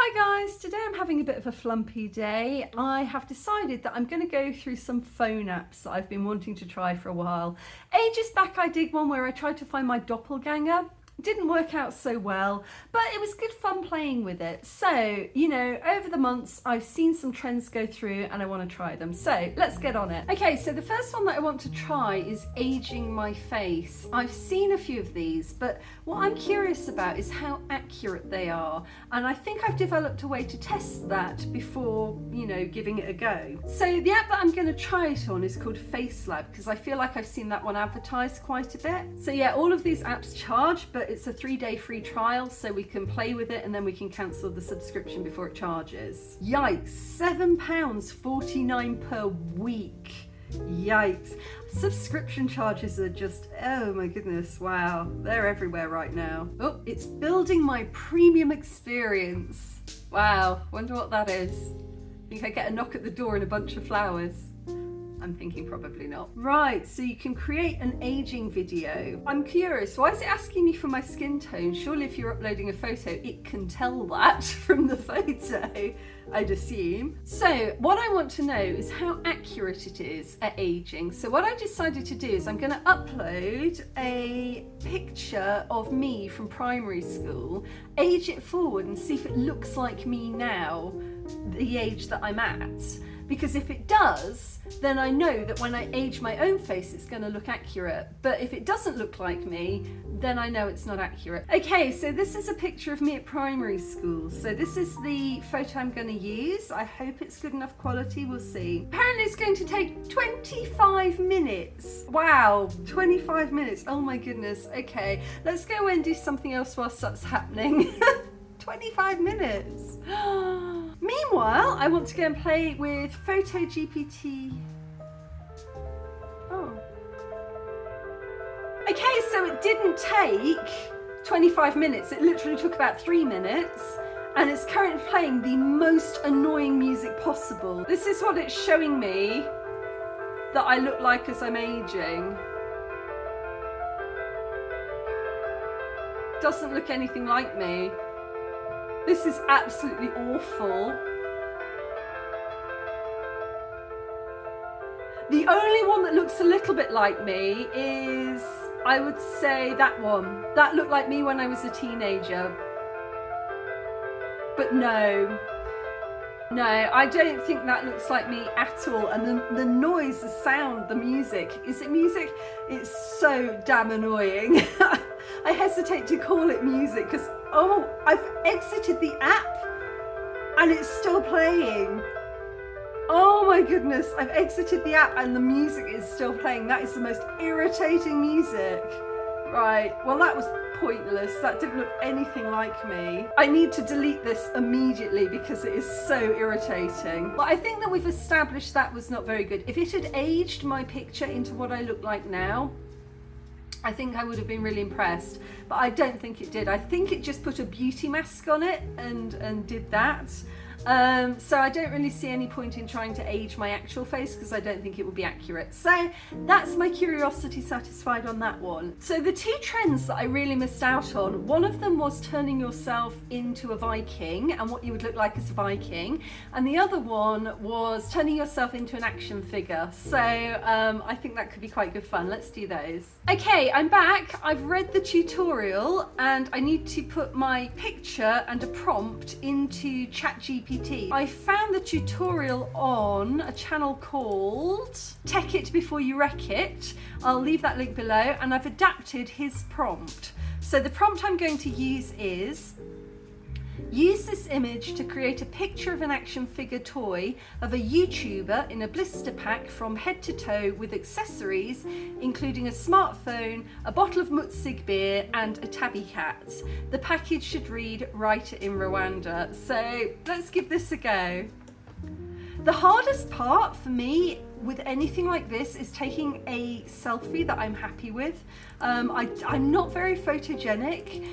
Hi guys, today I'm having a bit of a flumpy day. I have decided that I'm going to go through some phone apps that I've been wanting to try for a while. Ages back I did one where I tried to find my doppelganger. Didn't work out so well, but it was good fun playing with it. So, you know, over the months I've seen some trends go through and I want to try them. So let's get on it. Okay, so the first one that I want to try is aging my face. I've seen a few of these, but what I'm curious about is how accurate they are. And I think I've developed a way to test that before, you know, giving it a go. So the app that I'm going to try it on is called FaceLab because I feel like I've seen that one advertised quite a bit. So yeah, all of these apps charge, but it's a 3-day free trial, so we can play with it and then we can cancel the subscription before it charges. Yikes, £7.49 per week. Yikes. Subscription charges are just, oh my goodness, wow. They're everywhere right now. Oh, it's building my premium experience. Wow, wonder what that is. Think I get a knock at the door and a bunch of flowers? I'm thinking probably not. Right, so you can create an aging video. I'm curious, why is it asking me for my skin tone? Surely if you're uploading a photo, it can tell that from the photo, I'd assume. So what I want to know is how accurate it is at aging. So what I decided to do is I'm going to upload a picture of me from primary school, age it forward and see if it looks like me now, the age that I'm at. Because if it does, then I know that when I age my own face, it's going to look accurate. But if it doesn't look like me, then I know it's not accurate. Okay, so this is a picture of me at primary school. So this is the photo I'm going to use. I hope it's good enough quality, we'll see. Apparently it's going to take 25 minutes. Wow, 25 minutes, oh my goodness. Okay, let's go and do something else whilst that's happening. 25 minutes. Meanwhile, I want to go and play with GPT. Oh. Okay, so it didn't take 25 minutes. It literally took about 3 minutes. And it's currently playing the most annoying music possible. This is what it's showing me that I look like as I'm aging. Doesn't look anything like me. This is absolutely awful. The only one that looks a little bit like me is, I would say, that one. That looked like me when I was a teenager. But no, I don't think that looks like me at all. And the noise, the sound, the music, is it music? It's so damn annoying. I hesitate to call it music because, oh, I've exited the app and it's still playing. Oh my goodness, I've exited the app and the music is still playing. That is the most irritating music. Right, well that was pointless. That didn't look anything like me. I need to delete this immediately because it is so irritating. But I think that we've established that was not very good. If it had aged my picture into what I look like now, I think I would have been really impressed, but I don't think it did. I think it just put a beauty mask on it and did that. So I don't really see any point in trying to age my actual face because I don't think it would be accurate. So that's my curiosity satisfied on that one. So the two trends that I really missed out on, one of them was turning yourself into a Viking and what you would look like as a Viking. And the other one was turning yourself into an action figure. So I think that could be quite good fun. Let's do those. Okay, I'm back. I've read the tutorial and I need to put my picture and a prompt into ChatGPT. I found the tutorial on a channel called Tech It Before You Wreck It. I'll leave that link below and I've adapted his prompt. So the prompt I'm going to use is, use this image to create a picture of an action figure toy of a YouTuber in a blister pack from head to toe with accessories, including a smartphone, a bottle of Mutzig beer, and a tabby cat. The package should read, "Write it in Rwanda." So let's give this a go. The hardest part for me with anything like this is taking a selfie that I'm happy with. I'm not very photogenic,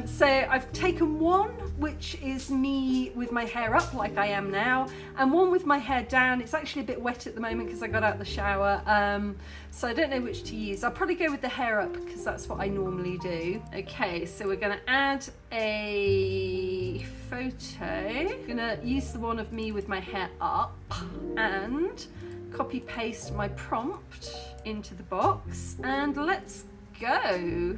so I've taken one which is me with my hair up like I am now, and one with my hair down. It's actually a bit wet at the moment because I got out of the shower, so I don't know which to use. I'll probably go with the hair up because that's what I normally do. Okay, so we're going to add a photo. I'm going to use the one of me with my hair up and copy paste my prompt into the box, and let's go.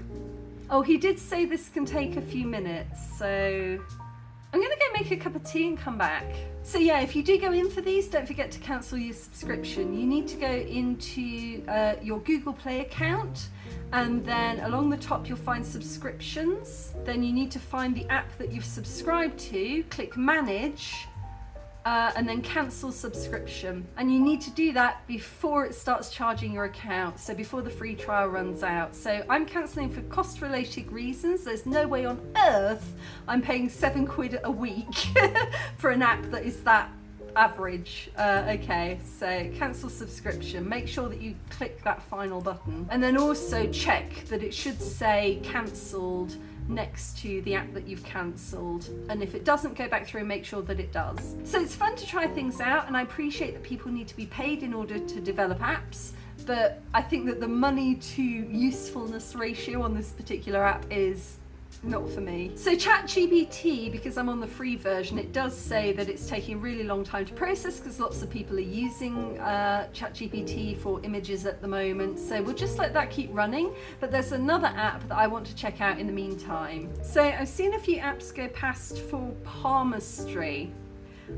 Oh, he did say this can take a few minutes, so I'm gonna go make a cup of tea and come back. So yeah, if you do go in for these, don't forget to cancel your subscription. You need to go into your Google Play account, and then along the top you'll find subscriptions. Then you need to find the app that you've subscribed to, click manage, and then cancel subscription. And you need to do that before it starts charging your account, so before the free trial runs out. So I'm cancelling for cost related reasons. There's no way on earth I'm paying £7 a week for an app that is that average. Okay, so cancel subscription. Make sure that you click that final button, and then also check that it should say cancelled next to the app that you've cancelled, and if it doesn't, go back through and make sure that it does. So it's fun to try things out, and I appreciate that people need to be paid in order to develop apps, but I think that the money to usefulness ratio on this particular app is not for me. So ChatGPT, because I'm on the free version, it does say that it's taking a really long time to process because lots of people are using ChatGPT for images at the moment. So we'll just let that keep running, but there's another app that I want to check out in the meantime. So I've seen a few apps go past for palmistry,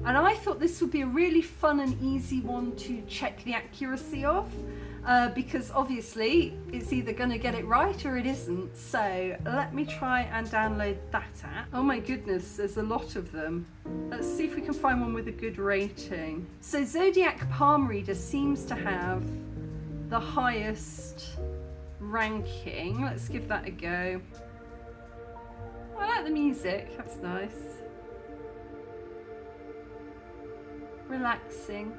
and I thought this would be a really fun and easy one to check the accuracy of. Because obviously it's either going to get it right or it isn't. So let me try and download that app. Oh my goodness, there's a lot of them. Let's see if we can find one with a good rating. So Zodiac Palm Readers seems to have the highest ranking. Let's give that a go. I like the music, that's nice. Relaxing.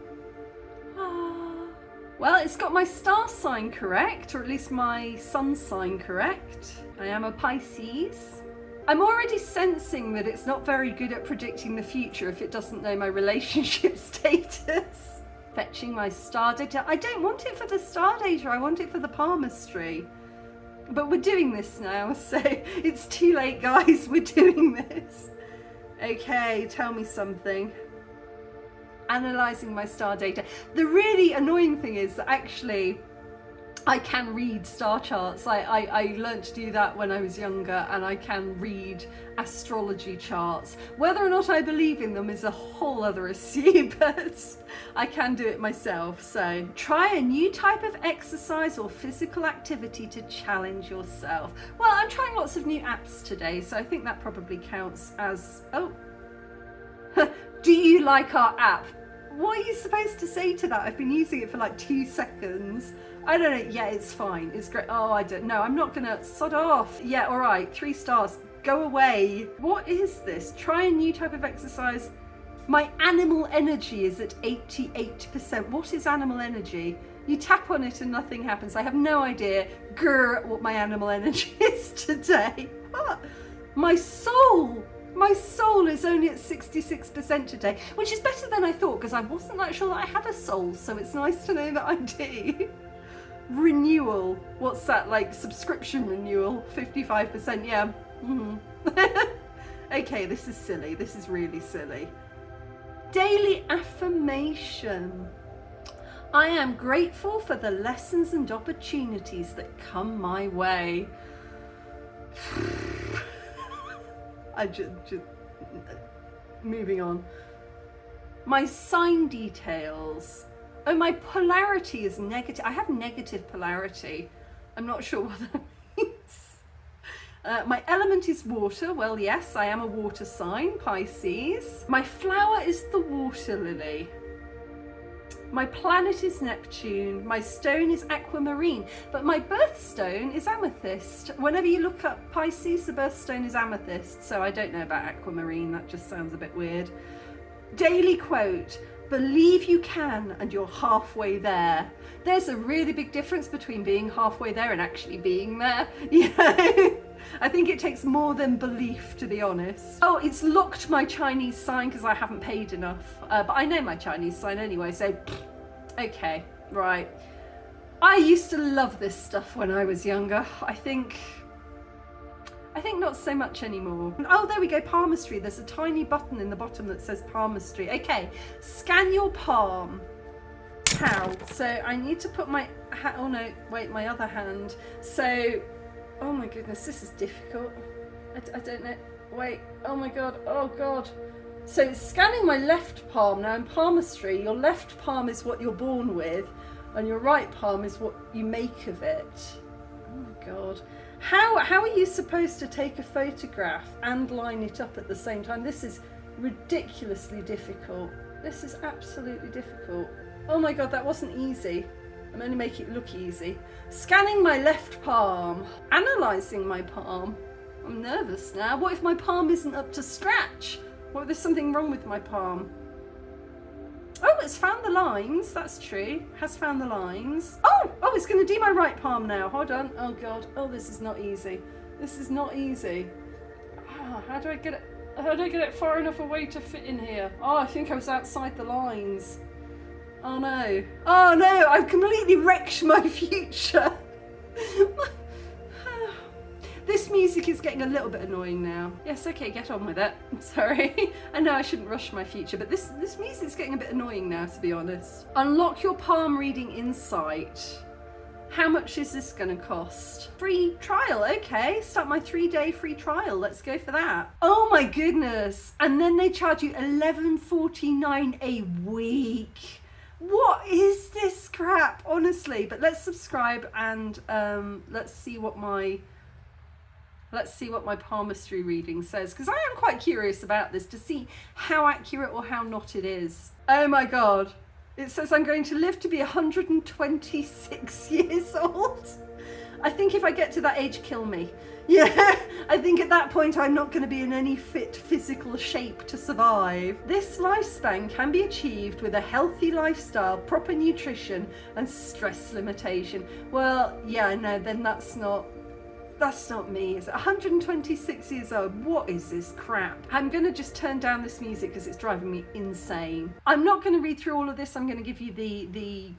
Well, it's got my star sign correct, or at least my sun sign correct. I am a Pisces. I'm already sensing that it's not very good at predicting the future if it doesn't know my relationship status. Fetching my star data. I don't want it for the star data, I want it for the palmistry. But we're doing this now, so it's too late, guys, we're doing this. Okay, tell me something. Analysing my star data. The really annoying thing is that actually I can read star charts. I learned to do that when I was younger, and I can read astrology charts. Whether or not I believe in them is a whole other issue, but I can do it myself. So try a new type of exercise or physical activity to challenge yourself. Well, I'm trying lots of new apps today, so I think that probably counts as, oh. Do you like our app? What are you supposed to say to that? I've been using it for like 2 seconds. I don't know. Yeah, it's fine. It's great. Oh, I don't know. I'm not gonna sod off. Yeah, all right. 3 stars. Go away. What is this? Try a new type of exercise. My animal energy is at 88%. What is animal energy? You tap on it and nothing happens. I have no idea, what my animal energy is today. What? My soul is only at 66% today, which is better than I thought, because I wasn't that sure that I had a soul, so it's nice to know that I do. Renewal, what's that, like subscription renewal? 55%, yeah. Okay, this is silly, this is really silly. Daily affirmation. I am grateful for the lessons and opportunities that come my way. I just moving on. My sign details. Oh, my polarity is negative. I have negative polarity. I'm not sure what that means. My element is water. Well, yes, I am a water sign, Pisces. My flower is the water lily. My planet is Neptune. My stone is aquamarine, but my birthstone is amethyst. Whenever you look up Pisces, the birthstone is amethyst, so I don't know about aquamarine. That just sounds a bit weird. Daily quote: believe you can and you're halfway there. There's a really big difference between being halfway there and actually being there. You know? I think it takes more than belief, to be honest. Oh, it's locked my Chinese sign because I haven't paid enough. But I know my Chinese sign anyway, so okay, right. I used to love this stuff when I was younger. I think not so much anymore. Oh, there we go, palmistry. There's a tiny button in the bottom that says palmistry. Okay, scan your palm. How? So I need to put my oh no, wait, my other hand. So, oh my goodness, this is difficult. I don't know. Wait, oh my god, oh god. So it's scanning my left palm. Now in palmistry, your left palm is what you're born with, and your right palm is what you make of it. Oh my god. How are you supposed to take a photograph and line it up at the same time? This is ridiculously difficult. This is absolutely difficult. Oh my god, that wasn't easy. I'm only making it look easy. Scanning my left palm. Analysing my palm. I'm nervous now. What if my palm isn't up to scratch? What if there's something wrong with my palm? Oh, it's found the lines. That's true. Has found the lines. Oh, it's going to do my right palm now. Hold on. Oh god. Oh, this is not easy. This is not easy. Oh, how do I get it? How do I get it far enough away to fit in here? Oh, I think I was outside the lines. Oh no. Oh no, I've completely wrecked my future. This music is getting a little bit annoying now. Yes, okay, get on with it. Sorry. I know I shouldn't rush my future, but this music's getting a bit annoying now, to be honest. Unlock your palm reading insight. How much is this going to cost? Free trial, okay. Start my 3-day free trial. Let's go for that. Oh my goodness. And then they charge you $11.49 a week. What is this crap, honestly? But let's subscribe and let's see what my palmistry reading says, because I am quite curious about this to see how accurate or how not it is. Oh my god. It says I'm going to live to be 126 years old. I think if I get to that age, kill me. Yeah, I think at that point I'm not going to be in any fit physical shape to survive. This lifespan can be achieved with a healthy lifestyle, proper nutrition and stress limitation. Well, yeah, no, then that's not me. It's 126 years old. What is this crap? I'm going to just turn down this music because it's driving me insane. I'm not going to read through all of this. I'm going to give you the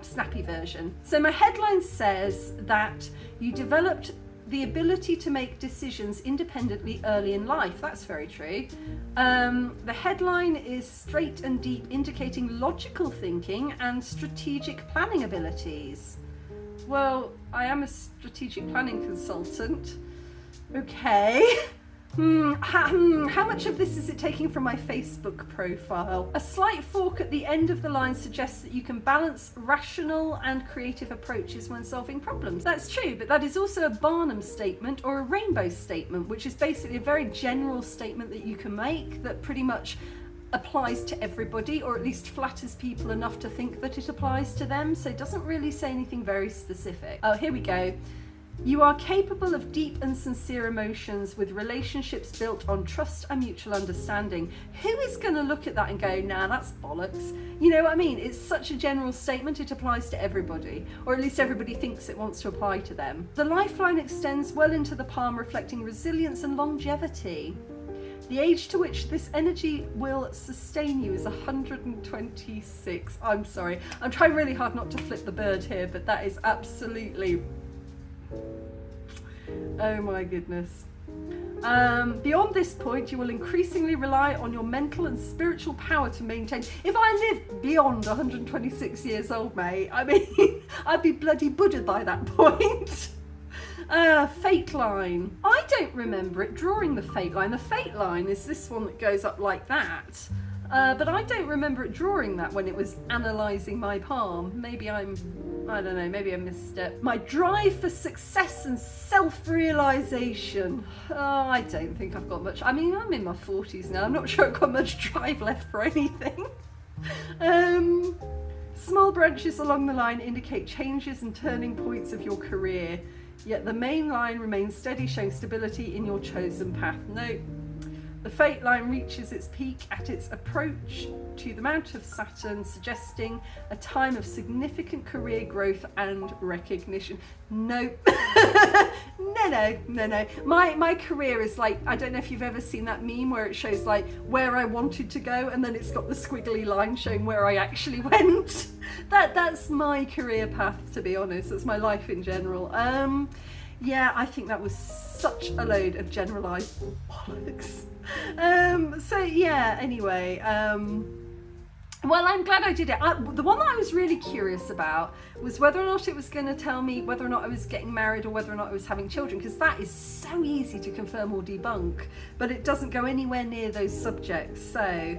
snappy version. So my headline says that you developed the ability to make decisions independently early in life. That's very true. The headline is straight and deep, indicating logical thinking and strategic planning abilities. Well, I am a strategic planning consultant. Okay. How much of this is it taking from my Facebook profile? A slight fork at the end of the line suggests that you can balance rational and creative approaches when solving problems. That's true, but that is also a Barnum statement or a rainbow statement, which is basically a very general statement that you can make that pretty much applies to everybody, or at least flatters people enough to think that it applies to them, so it doesn't really say anything very specific. Oh, here we go. You are capable of deep and sincere emotions with relationships built on trust and mutual understanding. Who is going to look at that and go, nah, that's bollocks? You know what I mean? It's such a general statement, it applies to everybody, or at least everybody thinks it wants to apply to them. The lifeline extends well into the palm, reflecting resilience and longevity. The age to which this energy will sustain you is 126. I'm sorry. I'm trying really hard not to flip the bird here, but that is absolutely... Oh my goodness. Beyond this point, you will increasingly rely on your mental and spiritual power to maintain... If I lived beyond 126 years old, mate, I mean, I'd be bloody Buddha by that point. Fate line. I don't remember it drawing the fate line. The fate line is this one that goes up like that. But I don't remember it drawing that when it was analysing my palm. Maybe I don't know, maybe I missed it. My drive for success and self-realisation. Oh, I don't think I've got much. I mean, I'm in my 40s now. I'm not sure I've got much drive left for anything. Small branches along the line indicate changes and turning points of your career. Yet the main line remains steady, showing stability in your chosen path. No, the fate line reaches its peak at its approach to the Mount of Saturn, suggesting a time of significant career growth and recognition. Nope. No. My career is like, I don't know if you've ever seen that meme where it shows like where I wanted to go and then it's got the squiggly line showing where I actually went. That's my career path, to be honest. That's my life in general. Yeah, I think that was such a load of generalised bollocks. So yeah, anyway, well, I'm glad I did it. The one that I was really curious about was whether or not it was going to tell me whether or not I was getting married or whether or not I was having children, because that is so easy to confirm or debunk, but it doesn't go anywhere near those subjects. So,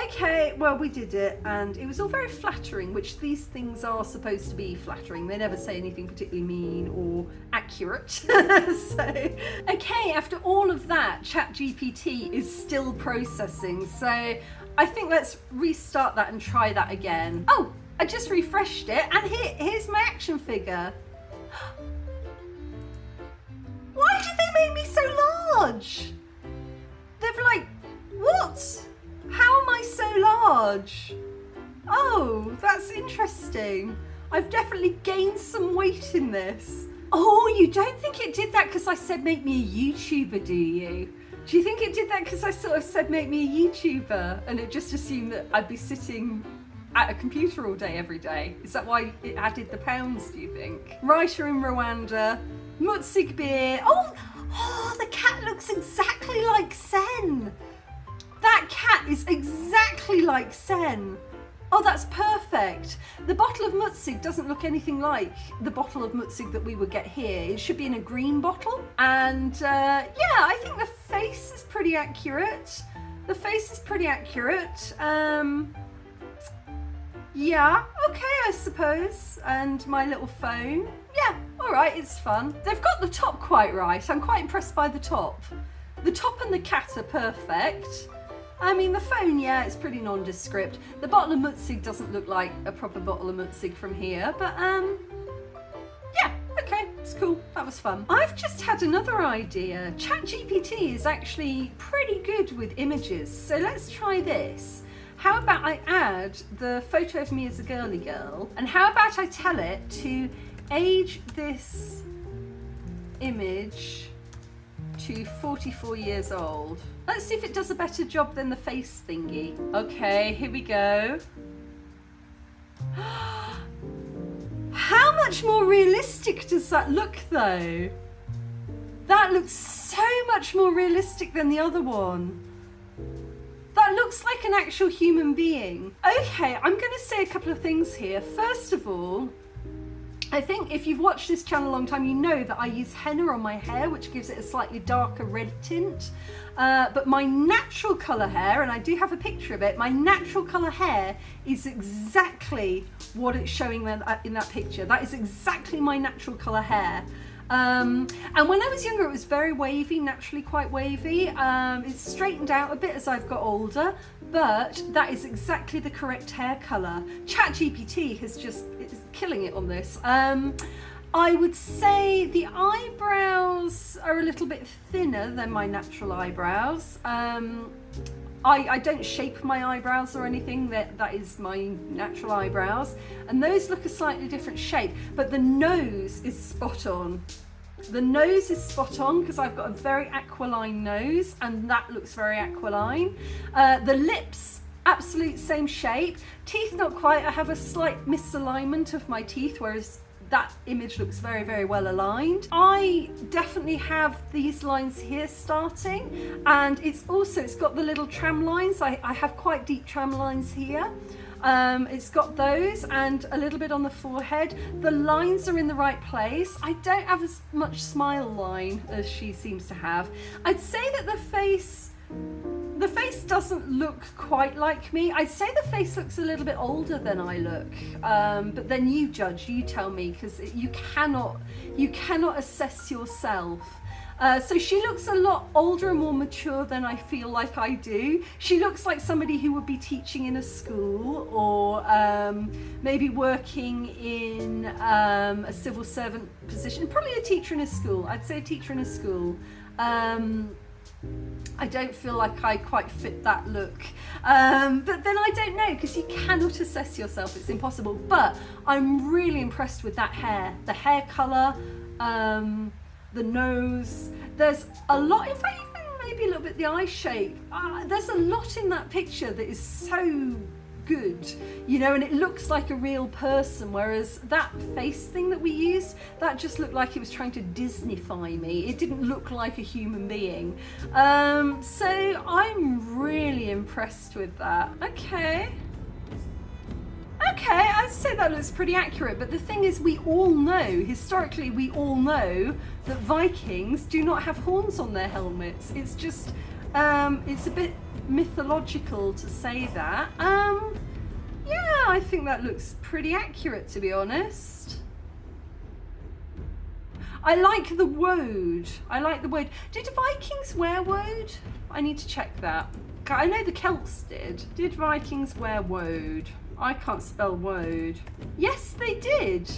okay, well, we did it, and it was all very flattering, which these things are supposed to be flattering. They never say anything particularly mean or accurate. So, okay, after all of that, ChatGPT is still processing. So I think let's restart that and try that again. Oh, I just refreshed it, and here's my action figure. Why did they make me so large? They're like, what? How am I so large? Oh, that's interesting. I've definitely gained some weight in this. Oh, you don't think it did that because I said make me a YouTuber, do you? Do you think it did that because I sort of said make me a YouTuber and it just assumed that I'd be sitting at a computer all day every day? Is that why it added the pounds, do you think? Writer in Rwanda, Mutzig beer. Oh, the cat looks exactly like Sen. That cat is exactly like Sen. Oh, that's perfect. The bottle of Mutzig doesn't look anything like the bottle of Mutzig that we would get here. It should be in a green bottle. And yeah, I think the face is pretty accurate. The face is pretty accurate. Yeah, okay, I suppose. And my little phone. Yeah, all right, it's fun. They've got the top quite right. I'm quite impressed by the top. The top and the cat are perfect. I mean, the phone, yeah, it's pretty nondescript. The bottle of Mutzig doesn't look like a proper bottle of Mutzig from here, but yeah, okay, it's cool. That was fun. I've just had another idea. ChatGPT is actually pretty good with images, so let's try this. How about I add the photo of me as a girly girl, and how about I tell it to age this image to 44 years old. Let's see if it does a better job than the face thingy. Okay, here we go. How much more realistic does that look though? That looks so much more realistic than the other one. That looks like an actual human being. Okay, I'm going to say a couple of things here. First of all, I think if you've watched this channel a long time, you know that I use henna on my hair, which gives it a slightly darker red tint. But my natural colour hair, and I do have a picture of it, my natural colour hair is exactly what it's showing in that picture. That is exactly my natural colour hair. And when I was younger, it was very wavy, naturally quite wavy. It's straightened out a bit as I've got older, but that is exactly the correct hair colour. ChatGPT is killing it on this. I would say the eyebrows are a little bit thinner than my natural eyebrows. I don't shape my eyebrows or anything, that is my natural eyebrows, and those look a slightly different shape, but the nose is spot on. The nose is spot on because I've got a very aquiline nose and that looks very aquiline. The lips, absolute same shape. Teeth not quite, I have a slight misalignment of my teeth, whereas that image looks very, very well aligned. I definitely have these lines here starting, and it's got the little tram lines. I have quite deep tram lines here. It's got those and a little bit on the forehead. The lines are in the right place. I don't have as much smile line as she seems to have. I'd say that the face doesn't look quite like me. I'd say the face looks a little bit older than I look, but then you judge, you tell me, because you cannot assess yourself. So she looks a lot older and more mature than I feel like I do. She looks like somebody who would be teaching in a school, or maybe working in a civil servant position. Probably a teacher in a school. I'd say a teacher in a school. I don't feel like I quite fit that look, but then I don't know, because you cannot assess yourself, it's impossible. But I'm really impressed with that hair, the hair colour. the nose. There's a lot, in fact, even maybe a little bit the eye shape. There's a lot in that picture that is so good, you know, and it looks like a real person, whereas that face thing that we used, that just looked like it was trying to Disneyfy me. It didn't look like a human being. So I'm really impressed with that. Okay, I'd say that looks pretty accurate, but the thing is, we all know, historically we all know that Vikings do not have horns on their helmets. It's just, it's a bit mythological to say that. Yeah, I think that looks pretty accurate, to be honest. I like the woad. I like the woad. Did Vikings wear woad? I need to check that. I know the Celts did. Did Vikings wear woad? I can't spell woad. Yes, they did.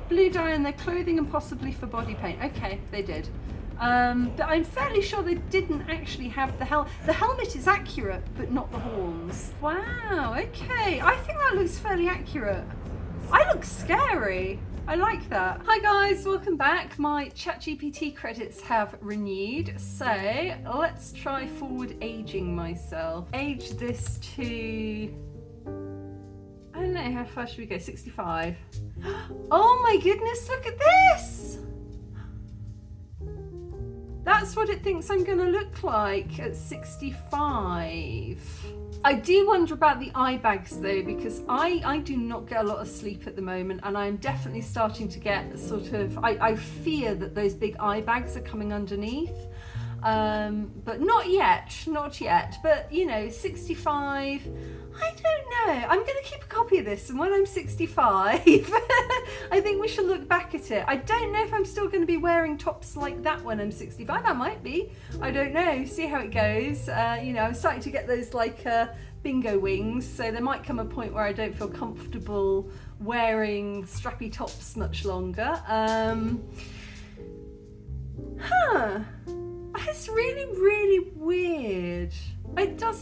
Blue dye in their clothing and possibly for body paint. Okay, they did. But I'm fairly sure they didn't actually have the helmet. The helmet is accurate, but not the horns. Wow, okay. I think that looks fairly accurate. I look scary. I like that. Hi guys, welcome back. My ChatGPT credits have renewed. So let's try forward aging myself. Age this to, I don't know, how far should we go? 65. Oh my goodness, look at this! That's what it thinks I'm gonna look like at 65. I do wonder about the eye bags though, because I do not get a lot of sleep at the moment, and I'm definitely starting to get sort of, I fear that those big eye bags are coming underneath. But not yet, but you know, 65, I don't know. I'm going to keep a copy of this, and when I'm 65, I think we should look back at it. I don't know if I'm still going to be wearing tops like that when I'm 65. I might be. I don't know. See how it goes. You know, I'm starting to get those like bingo wings, so there might come a point where I don't feel comfortable wearing strappy tops much longer. It's really, really weird. I don't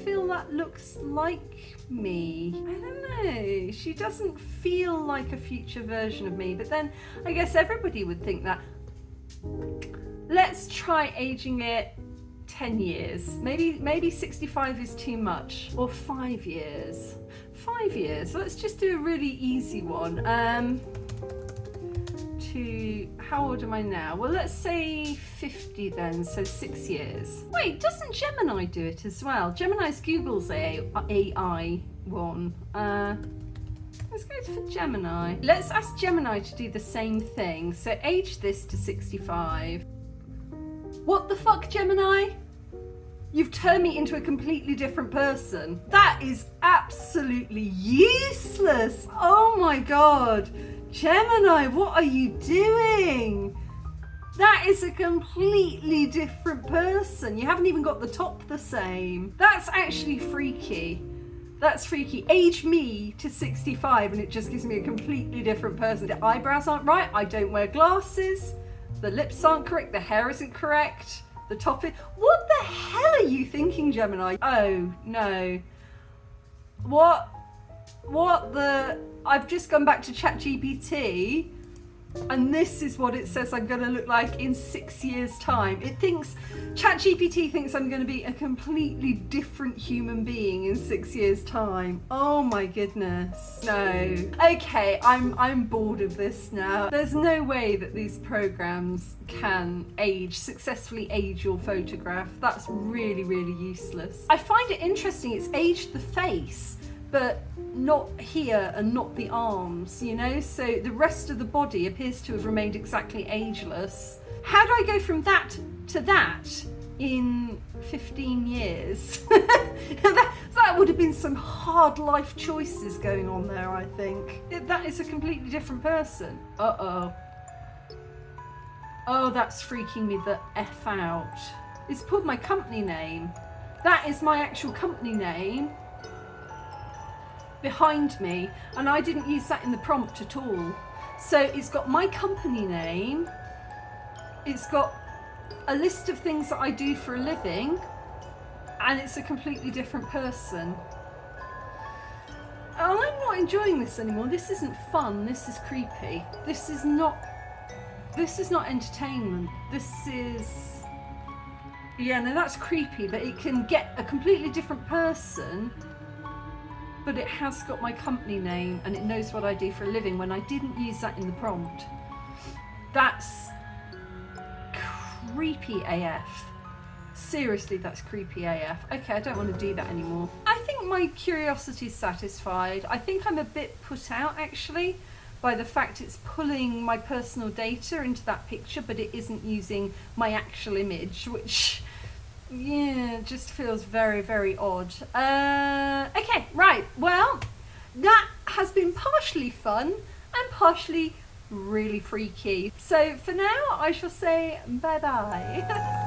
feel that looks like me. I don't know. She doesn't feel like a future version of me, but then I guess everybody would think that. Let's try aging it 10 years. Maybe 65 is too much, or 5 years. 5 years. Let's just do a really easy one. How old am I now? Well, let's say 50 then, so 6 years. Wait, doesn't Gemini do it as well? Gemini's Google's AI one. Let's go for Gemini. Let's ask Gemini to do the same thing. So age this to 65. What the fuck, Gemini? You've turned me into a completely different person. That is absolutely useless. Oh my God. Gemini, what are you doing? That is a completely different person. You haven't even got the top the same. That's actually freaky. That's freaky. Age me to 65 and it just gives me a completely different person. The eyebrows aren't right. I don't wear glasses. The lips aren't correct. The hair isn't correct. The top is... What the hell are you thinking, Gemini? Oh, no. What the... I've just gone back to ChatGPT and this is what it says I'm going to look like in 6 years' time. It thinks, ChatGPT thinks I'm going to be a completely different human being in 6 years' time. Oh my goodness. No. Okay, I'm bored of this now. There's no way that these programs can successfully age your photograph. That's really, really useless. I find it interesting it's aged the face, but not here and not the arms, you know? So the rest of the body appears to have remained exactly ageless. How do I go from that to that in 15 years? that would have been some hard life choices going on there, I think. That is a completely different person. Uh-oh. Oh, that's freaking me the F out. It's pulled my company name. That is my actual company name behind me, and I didn't use that in the prompt at all. So it's got my company name, it's got a list of things that I do for a living, and it's a completely different person. Oh, I'm not enjoying this anymore. This isn't fun, this is creepy. This is not This is not entertainment. This is, yeah, no, that's creepy that it can get a completely different person, but it has got my company name and it knows what I do for a living when I didn't use that in the prompt. That's creepy AF. Seriously, that's creepy AF. Okay, I don't want to do that anymore. I think my curiosity is satisfied. I think I'm a bit put out actually by the fact it's pulling my personal data into that picture, but it isn't using my actual image, which, yeah, just feels very, very odd. Okay, right, well, that has been partially fun and partially really freaky. So for now, I shall say bye-bye.